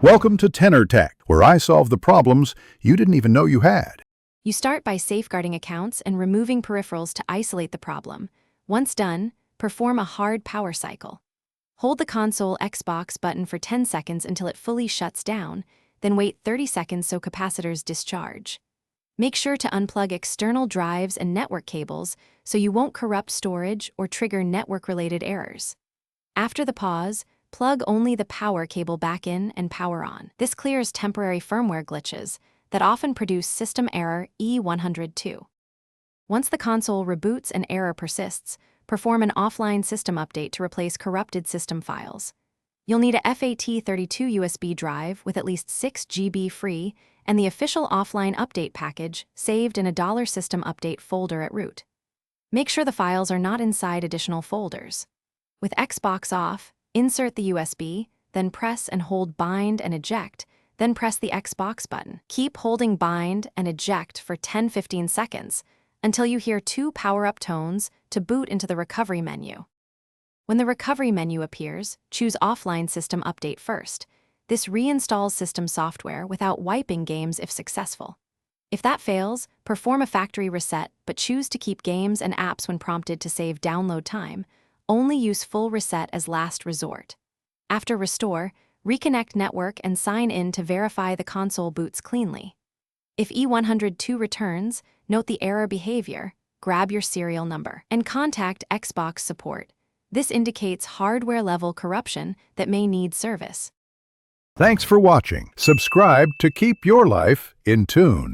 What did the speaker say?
Welcome to Tenor Tech, where I solve the problems you didn't even know you had. You start by safeguarding accounts and removing peripherals to isolate the problem. Once done, perform a hard power cycle. Hold the console Xbox button for 10 seconds until it fully shuts down, then wait 30 seconds so capacitors discharge. Make sure to unplug external drives and network cables so you won't corrupt storage or trigger network-related errors. After the pause, plug only the power cable back in and power on. This clears temporary firmware glitches that often produce system error E102. Once the console reboots and error persists, perform an offline system update to replace corrupted system files. You'll need a FAT32 USB drive with at least 6 GB free and the official offline update package saved in a $System Update folder at root. Make sure the files are not inside additional folders. With Xbox off, insert the USB, then press and hold bind and eject, then press the Xbox button. Keep holding bind and eject for 10-15 seconds until you hear 2 power-up tones to boot into the recovery menu. When the recovery menu appears, choose Offline System Update first. This reinstalls system software without wiping games if successful. If that fails, perform a factory reset but choose to keep games and apps when prompted to save download time. Only use full reset as last resort. After restore, reconnect network and sign in to verify the console boots cleanly. If E102 returns, note the error behavior, grab your serial number, and contact Xbox support. This indicates hardware-level corruption that may need service. Thanks for watching. Subscribe to keep your life in tune.